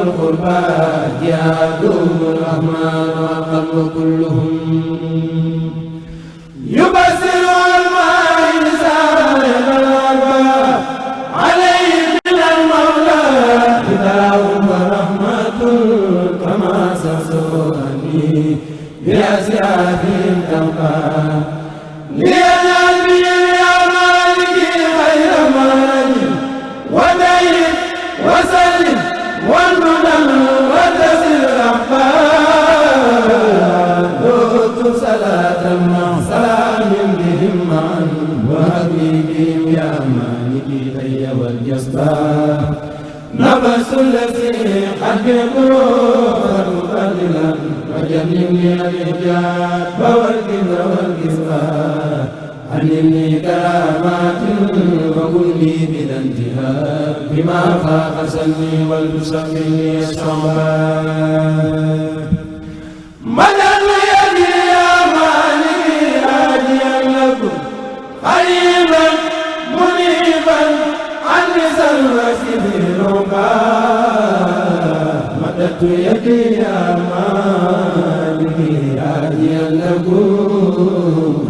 القربى جاءهم الرحمن وقلب كلهم يبصر الماء سائل الأرباب عليه من المولى كتاب ورحمة كما سسوني بأسياف تبقى لينال به يا مالك خير مالك ودين وسلم والمنن وتسل الأحباب دوت صلاة مع سلام بهم معا وحبيبهم يا مالك الي والجسباب نفس الذي حببه مقللا وجنبني الإجاب والكبر والكسبان علمني كرامات وكن لي بلا انتهاء بما فاق سني ولتسمني الصعبان مدد يدي يا مالكي راجيا لكم قريبا منيبا عني سلوتي في رقاب مددت يدي يا مالكي راجيا لكم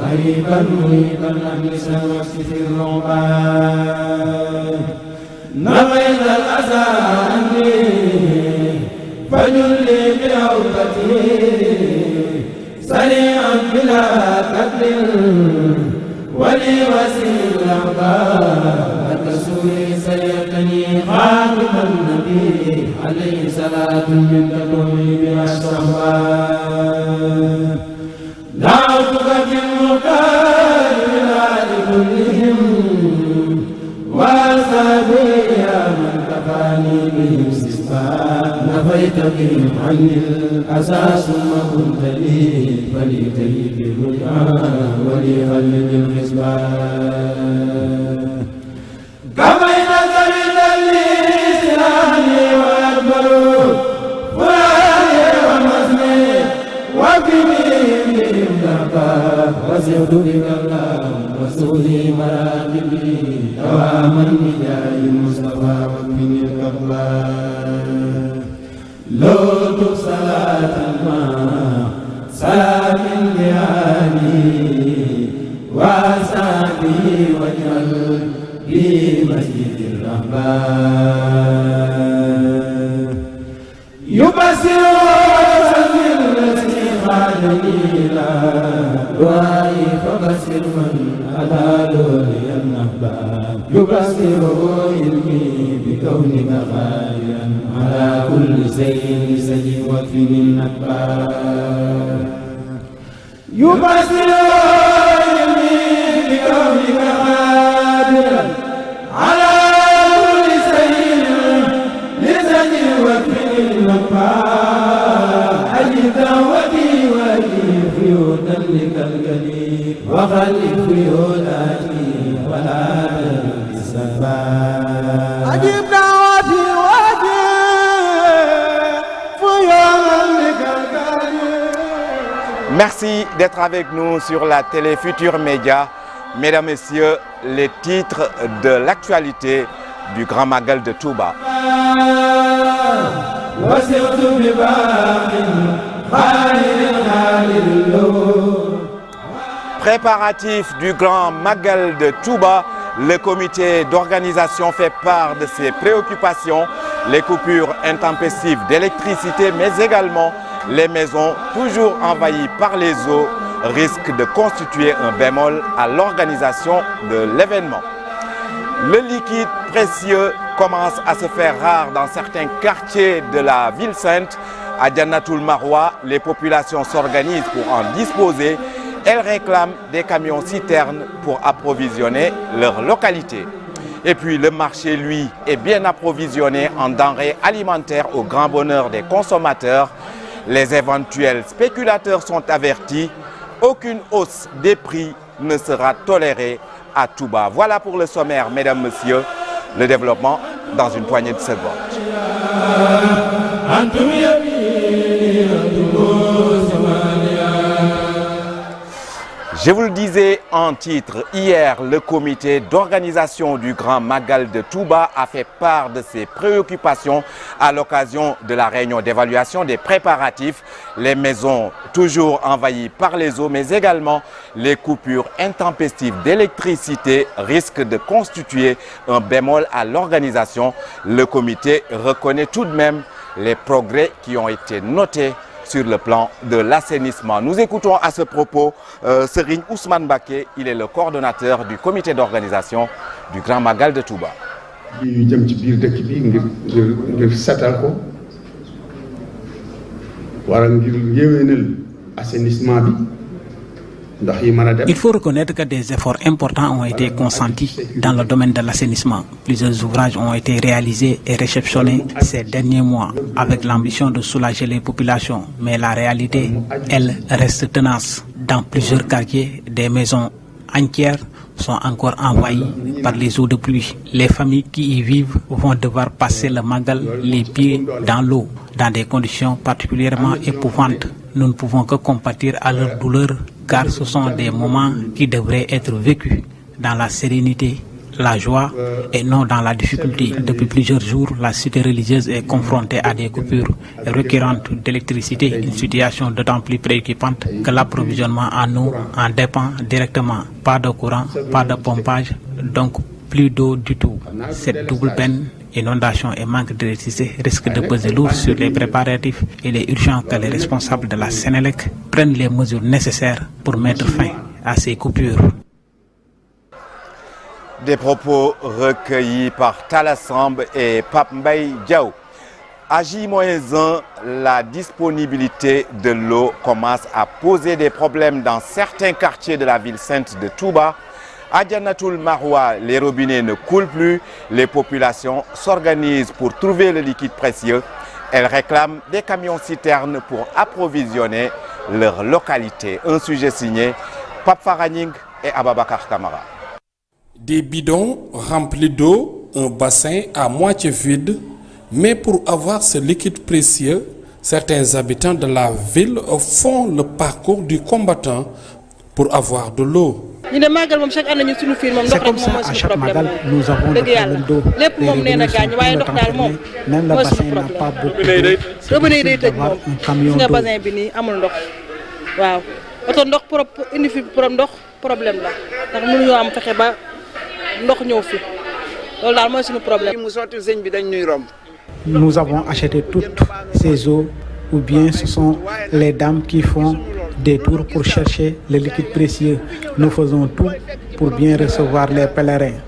قريبا منيبا عني سلوتي في الرقاب نويت الأسى عني فجل لي بعودتي سريعا بلا قتل ولي وسيل الأخبار الرسول سيأتني خاتم النبي عليه صلاة من تدعوني بها الصحبان دعوتك بالمختار من آل كلهم وأصحابي يا من كفاني بهم سسبان نفيت بهم عني الأسى ثم كنت لي فليتي بالرجعان ولي خلد الحسبان كفيت سرد لي سناني وأكبر فؤادي ومسمي وفني بهم ذهبا وسعت بك الله رسولي مراتبي دواما بجاه المصطفى وكفني الكفار لوت صلاة ما سلام لآلي وأصحابه واجعل في مسجد الرحمن يبصر الذي خادني إلى دعائي فبصر من أدال لي النهبان يبصر علمي بكونك خيرا على كل شيء سجد وكفني النكبان يبصر علمي بكونك قادرا على كل شيء لسجد وكفني النكبان أجب دعوتي وأجيب فيودا لك القدير وخلف فيوداتي ولا تلك السباب أجب دعوتي وأجيب فيودا لك القدير. Merci d'être avec nous sur la télé Futur Média. Mesdames, Messieurs, les titres de l'actualité du Grand Magal de Touba. Préparatif du Grand Magal de Touba, le comité d'organisation fait part de ses préoccupations, les coupures intempestives d'électricité, mais également les maisons toujours envahies par les eaux risquent de constituer un bémol à l'organisation de l'événement. Le liquide précieux commence à se faire rare dans certains quartiers de la ville sainte. À Jannatul Marwa, les populations s'organisent pour en disposer. Elles réclament des camions-citernes pour approvisionner leur localité. Et puis le marché, lui, est bien approvisionné en denrées alimentaires au grand bonheur des consommateurs. Les éventuels spéculateurs sont avertis. Aucune hausse des prix ne sera tolérée à Touba. Voilà pour le sommaire, mesdames, messieurs. Le développement dans une poignée de secondes. Je vous le disais disait en titre, hier, le comité d'organisation du Grand Magal de Touba a fait part de ses préoccupations à l'occasion de la réunion d'évaluation des préparatifs. Les maisons toujours envahies par les eaux, mais également les coupures intempestives d'électricité risquent de constituer un bémol à l'organisation. Le comité reconnaît tout de même les progrès qui ont été notés sur le plan de l'assainissement. Nous écoutons à ce propos Serigne Ousmane Baké, il est le coordonnateur du comité d'organisation du Grand Magal de Touba. Il faut reconnaître que des efforts importants ont été consentis dans le domaine de l'assainissement. Plusieurs ouvrages ont été réalisés et réceptionnés ces derniers mois avec l'ambition de soulager les populations. Mais la réalité, elle, reste tenace. Dans plusieurs quartiers, des maisons entières sont encore envahies par les eaux de pluie. Les familles qui y vivent vont devoir passer le Magal les pieds dans l'eau, dans des conditions particulièrement éprouvantes. Nous ne pouvons que compatir à leur douleur, car ce sont des moments qui devraient être vécus dans la sérénité, la joie et non dans la difficulté. Depuis plusieurs jours, la cité religieuse est confrontée à des coupures récurrentes d'électricité, une situation d'autant plus préoccupante que l'approvisionnement en eau en dépend directement. Pas de courant, pas de pompage, donc plus d'eau du tout. Cette double peine, inondation et manque d'électricité, risque de peser lourd sur les préparatifs. Il est urgent que les responsables de la Sénélec prennent les mesures nécessaires pour mettre fin à ces coupures. Des propos recueillis par Talasamb et Pape Mbaye Diaw. À J-1, la disponibilité de l'eau commence à poser des problèmes dans certains quartiers de la ville sainte de Touba. À Djannatoul Maroua, les robinets ne coulent plus. Les populations s'organisent pour trouver le liquide précieux. Elles réclament des camions-citernes pour approvisionner leur localité. Un sujet signé Pape Faraning et Ababakar Kamara. Des bidons remplis d'eau, un bassin à moitié vide. Mais pour avoir ce liquide précieux, certains habitants de la ville font le parcours du combattant pour avoir de l'eau. C'est comme ça, à chaque Magal, nous avons des problèmes d'eau. Les robinets sont tout le temps fermés. Même le bassin n'a pas beaucoup d'eau. C'est difficile d'avoir un camion d'eau. Nous avons acheté toutes ces eaux, ou bien ce sont les dames qui font des tours pour chercher le liquide précieux. Nous faisons tout pour bien recevoir les pèlerins.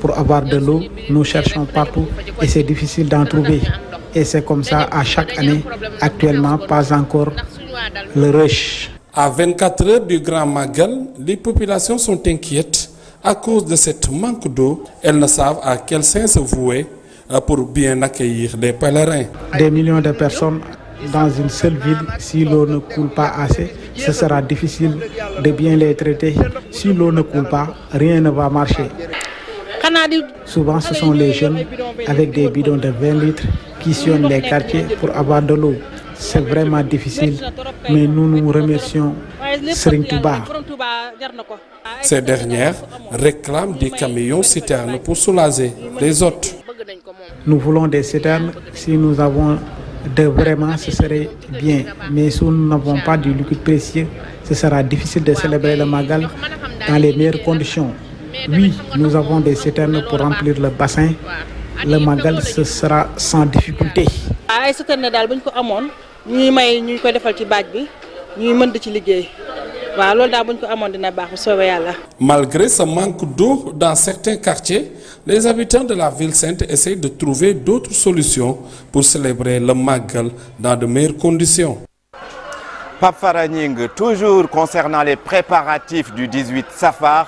Pour avoir de l'eau, nous cherchons partout et c'est difficile d'en trouver. Et c'est comme ça à chaque année. Actuellement, pas encore le rush. À 24 heures du Grand Magal, les populations sont inquiètes à cause de cette manque d'eau. Elles ne savent à quel saint se vouer pour bien accueillir les pèlerins. Des millions de personnes dans une seule ville, si l'eau ne coule pas assez, ce sera difficile de bien les traiter. Si l'eau ne coule pas, rien ne va marcher. Souvent, ce sont les jeunes avec des bidons de 20 litres qui sillonnent les quartiers pour avoir de l'eau. C'est vraiment difficile, mais nous nous remercions Serigne Touba. Ces dernières réclament des camions-citernes pour soulager les autres. Nous voulons des citernes. Si nous avons vraiment, ce serait bien. Mais si nous n'avons pas du liquide précieux, ce sera difficile de célébrer le Magal dans les meilleures conditions. Oui, nous avons des citernes pour remplir le bassin. Le Magal, ce sera sans difficulté. Malgré ce manque d'eau dans certains quartiers, les habitants de la ville sainte essayent de trouver d'autres solutions pour célébrer le Magal dans de meilleures conditions. Pape Faraning, toujours concernant les préparatifs du 18 Safar,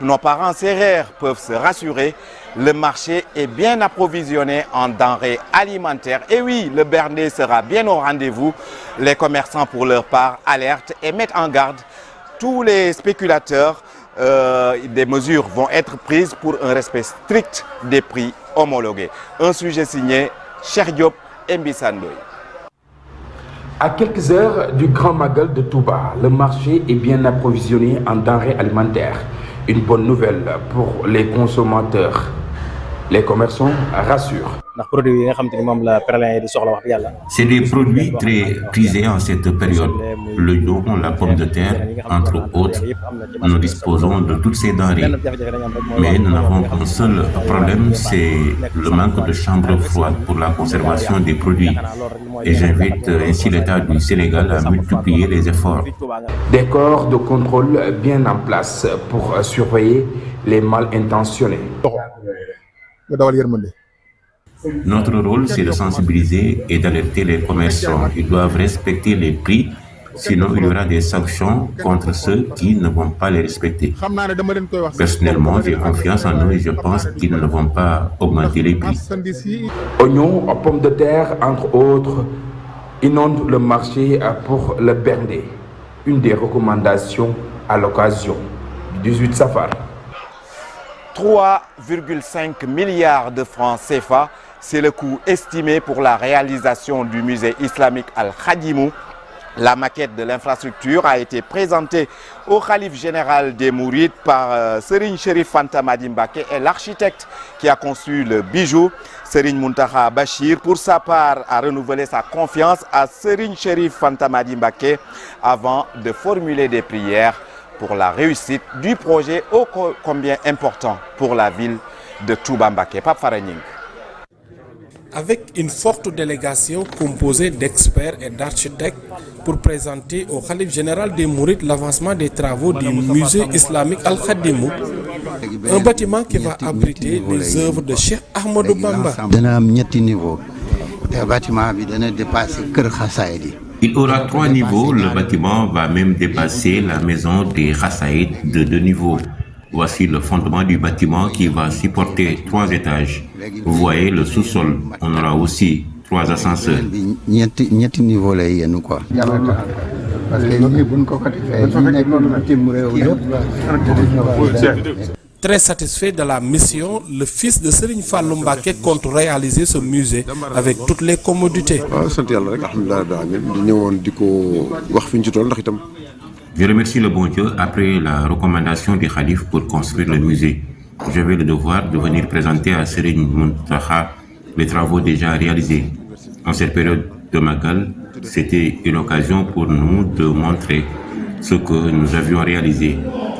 nos parents sérères peuvent se rassurer. Le marché est bien approvisionné en denrées alimentaires. Et oui, le Bernay sera bien au rendez-vous. Les commerçants, pour leur part, alertent et mettent en garde tous les spéculateurs. Des mesures vont être prises pour un respect strict des prix homologués. Un sujet signé Cheikh Diop et Mbissandoy. À quelques heures du Grand Magal de Touba, le marché est bien approvisionné en denrées alimentaires. Une bonne nouvelle pour les consommateurs. Les commerçants rassurent. C'est des produits très prisés en cette période. Le lion, la pomme de terre, entre autres. Nous disposons de toutes ces denrées. Mais nous n'avons qu'un seul problème, c'est le manque de chambres froides pour la conservation des produits. Et j'invite ainsi l'État du Sénégal à multiplier les efforts. Des corps de contrôle bien en place pour surveiller les mal intentionnés. Notre rôle, c'est de sensibiliser et d'alerter les commerçants. Ils doivent respecter les prix, sinon il y aura des sanctions contre ceux qui ne vont pas les respecter. Personnellement, j'ai confiance en eux et je pense qu'ils ne vont pas augmenter les prix. Oignons, pommes de terre, entre autres, inondent le marché pour le berndé. Une des recommandations à l'occasion du 18 Safar. 3,5 milliards de francs CFA, c'est le coût estimé pour la réalisation du musée islamique Al-Khadimou. La maquette de l'infrastructure a été présentée au Khalife général des Mourides par Serigne Cherif Fanta Madi Mbacké et l'architecte qui a conçu le bijou, Serigne Mountakha Bachir, pour sa part, a renouvelé sa confiance à Serigne Cherif Fanta Madi Mbacké avant de formuler des prières pour la réussite du projet ô combien important pour la ville de Touba Mbacké. Pape Faragning. Avec une forte délégation composée d'experts et d'architectes pour présenter au Khalife général des Mourides l'avancement des travaux du musée islamique Al-Khadimou, un bâtiment qui va abriter les œuvres de Cheikh Ahmadou Bamba. Il aura 3 niveaux, le bâtiment va même dépasser la maison des Khassaïd de 2 niveaux. Voici le fondement du bâtiment qui va supporter 3 étages. Vous voyez le sous-sol, on aura aussi 3 ascenseurs. Très satisfait de la mission, le fils de Serigne Fallou Mbacké compte réaliser ce musée avec toutes les commodités. Je remercie le bon Dieu après la recommandation du Khalife pour construire le musée. J'avais le devoir de venir présenter à Serigne Mountakha les travaux déjà réalisés. En cette période de Magal, c'était une occasion pour nous de montrer ce que nous avions réalisé.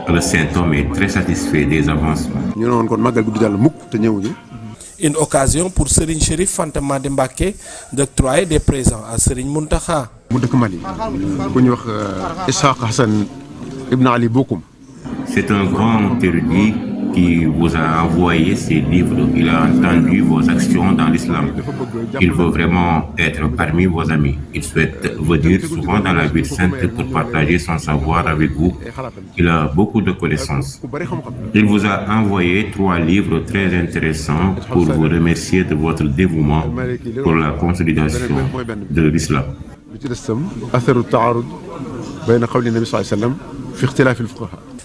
Le Saint-Homme est très satisfait des avancements. Une occasion pour Serigne Cherif Fanta Madi Mbacké d'octroyer des présents à Serigne Mountakha. C'est un grand érudit qui vous a envoyé ces livres. Il a entendu vos actions dans l'islam. Il veut vraiment être parmi vos amis. Il souhaite venir souvent dans la ville sainte pour partager son savoir avec vous. Il a beaucoup de connaissances. Il vous a envoyé 3 livres très intéressants pour vous remercier de votre dévouement pour la consolidation de l'islam.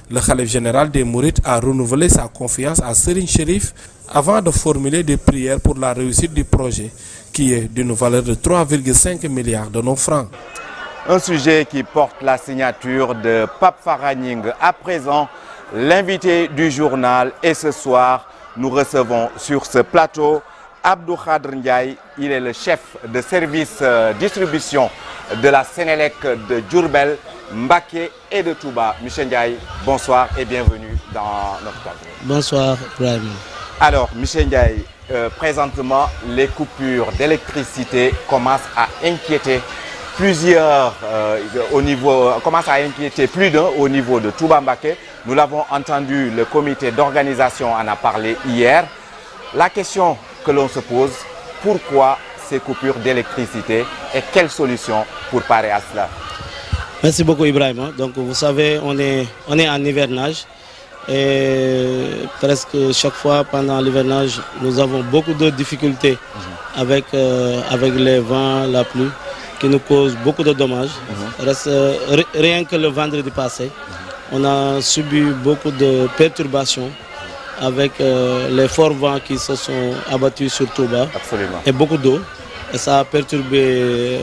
Le Khalife général des Mourides a renouvelé sa confiance à Serigne Cherif avant de formuler des prières pour la réussite du projet, qui est d'une valeur de 3,5 milliards de nos francs. Un sujet qui porte la signature de Pape Faragning. À présent, l'invité du journal, et ce soir, nous recevons sur ce plateau Abdou Khadr Ndiaye. Il est le chef de service distribution de la Sénélec de Diourbel, Mbacké et de Touba. Michel Ndiaye, bonsoir et bienvenue dans notre plateau. Bonsoir, Ibrahim. Alors, Michel Ndiaye, présentement, les coupures d'électricité commencent à inquiéter plus d'un au niveau de Touba Mbacké. Nous l'avons entendu, le comité d'organisation en a parlé hier. La question que l'on se pose, pourquoi ces coupures d'électricité et quelles solutions pour parer à cela? Merci beaucoup, Ibrahim. Donc, vous savez, on est en hivernage et presque chaque fois pendant l'hivernage, nous avons beaucoup de difficultés avec les vents, la pluie, qui nous causent beaucoup de dommages. Rien que le vendredi passé, on a subi beaucoup de perturbations avec les forts vents qui se sont abattus sur Touba. Absolument. Et beaucoup d'eau. et ça a perturbé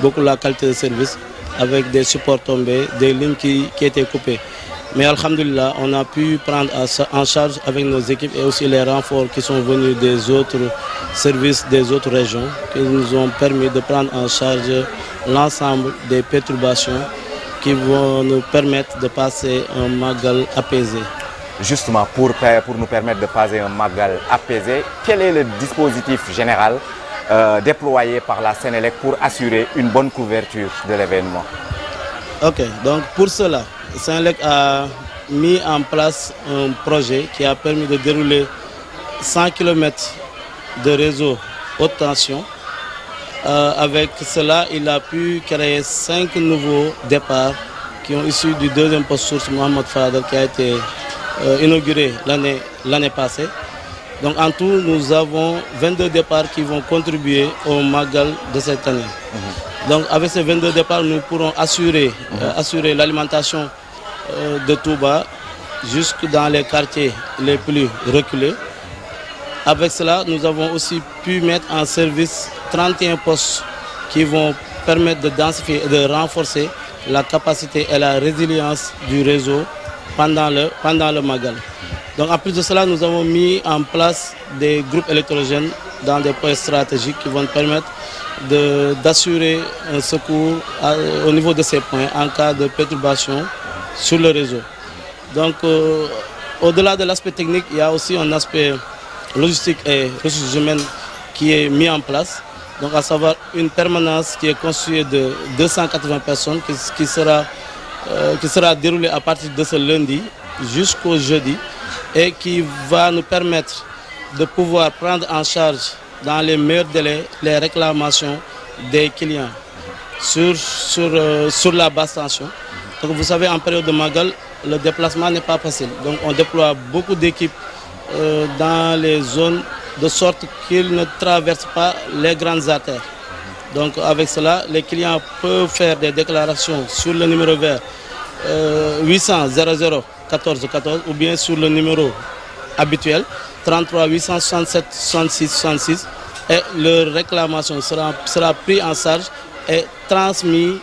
beaucoup la qualité de service avec des supports tombés, des lignes qui étaient coupées. Mais alhamdoulilah, on a pu prendre en charge avec nos équipes et aussi les renforts qui sont venus des autres services des autres régions qui nous ont permis de prendre en charge l'ensemble des perturbations qui vont nous permettre de passer un Magal apaisé. Justement, pour nous permettre de passer un Magal apaisé, quel est le dispositif général déployé par la Sénélec pour assurer une bonne couverture de l'événement? Ok, donc pour cela, Sénélec a mis en place un projet qui a permis de dérouler 100 km de réseau haute tension. Avec cela, il a pu créer 5 nouveaux départs qui ont issu du deuxième poste source Mohamed Fadel qui a été inauguré l'année passée. Donc en tout, nous avons 22 départs qui vont contribuer au Magal de cette année. Donc avec ces 22 départs, nous pourrons assurer l'alimentation de Touba jusque dans les quartiers les plus reculés. Avec cela, nous avons aussi pu mettre en service 31 postes qui vont permettre de densifier et de renforcer la capacité et la résilience du réseau pendant le Magal. Donc en plus de cela, nous avons mis en place des groupes électrogènes dans des points stratégiques qui vont permettre d'assurer un secours au niveau de ces points en cas de perturbation sur le réseau. Donc au-delà de l'aspect technique, il y a aussi un aspect logistique et ressources humaines qui est mis en place. Donc à savoir une permanence qui est constituée de 280 personnes qui sera déroulée à partir de ce lundi jusqu'au jeudi et qui va nous permettre de pouvoir prendre en charge dans les meilleurs délais les réclamations des clients sur la basse tension. Donc vous savez, en période de Magal, le déplacement n'est pas facile. Donc on déploie beaucoup d'équipes dans les zones de sorte qu'ils ne traversent pas les grandes artères. Donc avec cela, les clients peuvent faire des déclarations sur le numéro vert 800 00 14 14 ou bien sur le numéro habituel 33 867 66 66 et leur réclamation sera prise en charge et transmise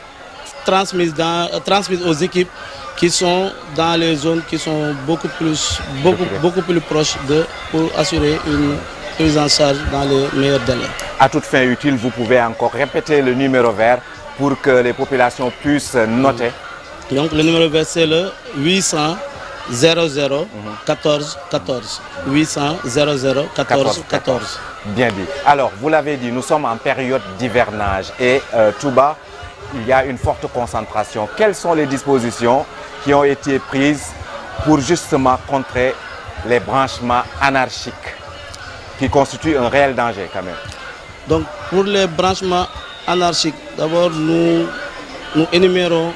aux équipes qui sont dans les zones qui sont beaucoup plus proches pour assurer une prise en charge dans les meilleurs délais. À toute fin utile, vous pouvez encore répéter le numéro vert pour que les populations puissent noter. Donc le numéro vert c'est le 800 00 14 14. 800 00 14 14. Bien dit. Alors, vous l'avez dit, nous sommes en période d'hivernage et Touba, il y a une forte concentration. Quelles sont les dispositions qui ont été prises pour justement contrer les branchements anarchiques qui constituent un réel danger quand même? Donc, pour les branchements anarchiques, d'abord, nous énumérons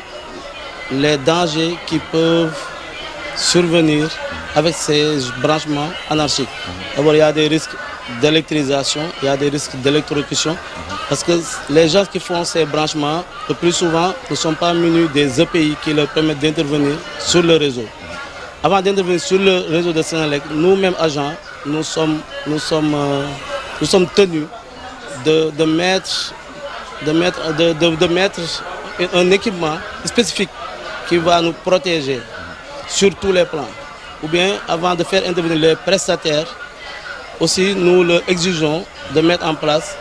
les dangers qui peuvent survenir avec ces branchements anarchiques. D'abord, il y a des risques d'électrisation, il y a des risques d'électrocution, parce que les gens qui font ces branchements, le plus souvent, ne sont pas munis des EPI qui leur permettent d'intervenir sur le réseau. Avant d'intervenir sur le réseau de Sénélec, nous-mêmes agents, nous sommes tenus de mettre un équipement spécifique qui va nous protéger sur tous les plans. Ou bien, avant de faire intervenir les prestataires, aussi nous leur exigeons de mettre en place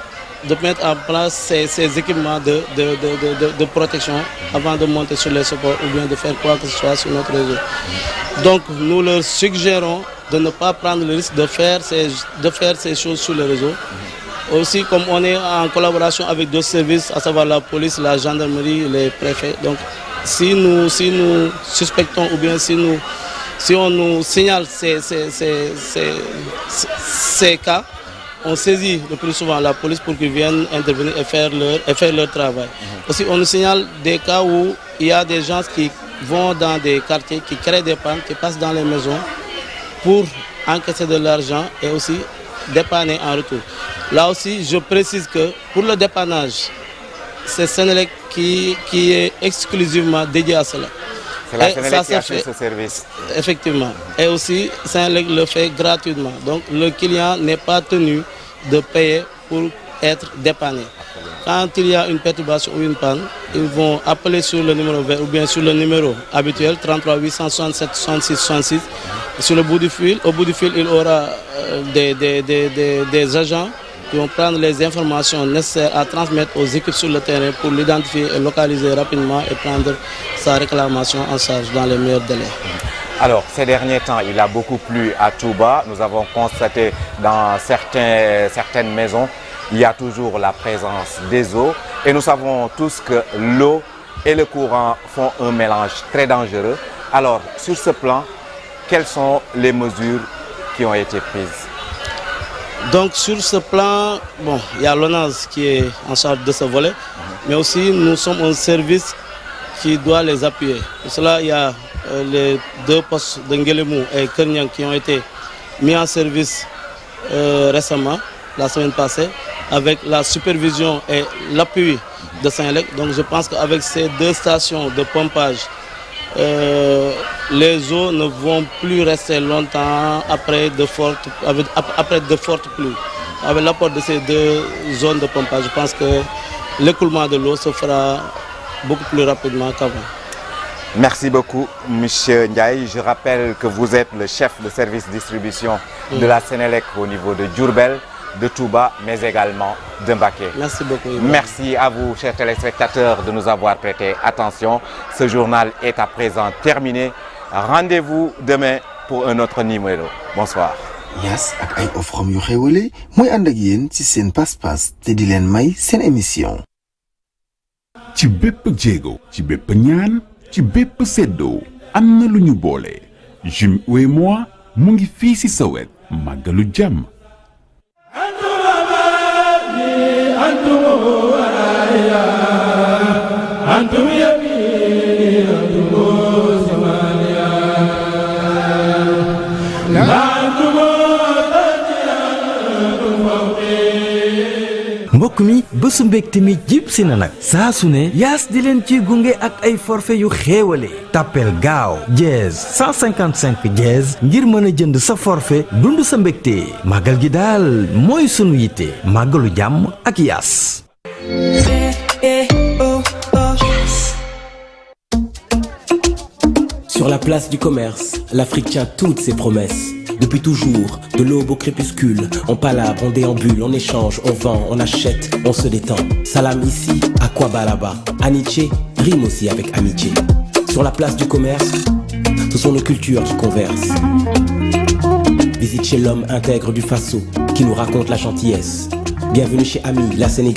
ces équipements de protection avant de monter sur les supports ou bien de faire quoi que ce soit sur notre réseau. Donc nous leur suggérons de ne pas prendre le risque de faire ces choses sur le réseau. Aussi, comme on est en collaboration avec d'autres services, à savoir la police, la gendarmerie, les préfets, donc si nous suspectons ou bien si on nous signale ces cas, on saisit le plus souvent la police pour qu'ils viennent intervenir et faire leur travail. Aussi, on nous signale des cas où il y a des gens qui vont dans des quartiers, qui créent des pannes, qui passent dans les maisons pour encaisser de l'argent et aussi dépanner en retour. Là aussi, je précise que pour le dépannage, c'est Sénélec qui est exclusivement dédié à cela. C'est la Sénélec qui a fait ce service. Effectivement. Et aussi, Sénélec le fait gratuitement. Donc le client n'est pas tenu de payer pour être dépannés. Quand il y a une perturbation ou une panne, ils vont appeler sur le numéro vert ou bien sur le numéro habituel 33 867 66 66. Sur le bout du fil, au bout du fil, il aura des agents qui vont prendre les informations nécessaires à transmettre aux équipes sur le terrain pour l'identifier et localiser rapidement et prendre sa réclamation en charge dans les meilleurs délais. Alors, ces derniers temps, il a beaucoup plu à Touba. Nous avons constaté dans certaines maisons, il y a toujours la présence des eaux. Et nous savons tous que l'eau et le courant font un mélange très dangereux. Alors, sur ce plan, quelles sont les mesures qui ont été prises? Donc sur ce plan, bon, il y a l'ONAS qui est en charge de ce volet, mais aussi nous sommes un service qui doit les appuyer. Pour cela, il y a les 2 postes de Nguélémou et Kerniang qui ont été mis en service récemment, la semaine passée, avec la supervision et l'appui de Saint-Lec. Donc je pense qu'avec ces 2 stations de pompage, les eaux ne vont plus rester longtemps après de fortes pluies. Avec l'apport de ces 2 zones de pompage, je pense que l'écoulement de l'eau se fera beaucoup plus rapidement qu'avant. Merci beaucoup, M. Ndiaye. Je rappelle que vous êtes le chef de service distribution de la Sénélec au niveau de Diourbel, de Touba, mais également de Mbacké. Merci beaucoup. Merci à vous, chers téléspectateurs, de nous avoir prêté attention. Ce journal est à présent terminé. Rendez-vous demain pour un autre numéro. Bonsoir. Yaas ak ay offram yu xewale mooy ànd ak yéen ci seen pas-pas te di leen may seen émission. ci bépp jéego ci bépp ñaan ci bépp seddoo am na lu ñu boole. Jum Ouémois mu ngi fii ci sa wet màggalu jàmm. أنتم يميني أنتم شمالي أنتم mbokk mi bésu mbégte mi jib si na nag saa su ne yaas di leen ci gunge ak ay forfait yu xéewale tàppeel gaaw dièse 155 dièse ngir mën a jënd sa forfait dund sa mbégte màggal gi daal mooy sunu yitte màggalu jàmm ak yaas. Sur la place du commerce, l'Afrique tient toutes ses promesses. Depuis toujours, de l'aube au crépuscule, on palabre, on déambule, on échange, on vend, on achète, on se détend. Salam ici, Akwaba là-bas. Amitié rime aussi avec amitié. Sur la place du commerce, ce sont nos cultures qui conversent. Visite chez l'homme intègre du Faso, qui nous raconte la gentillesse. Bienvenue chez Ami, la Sénégalaise.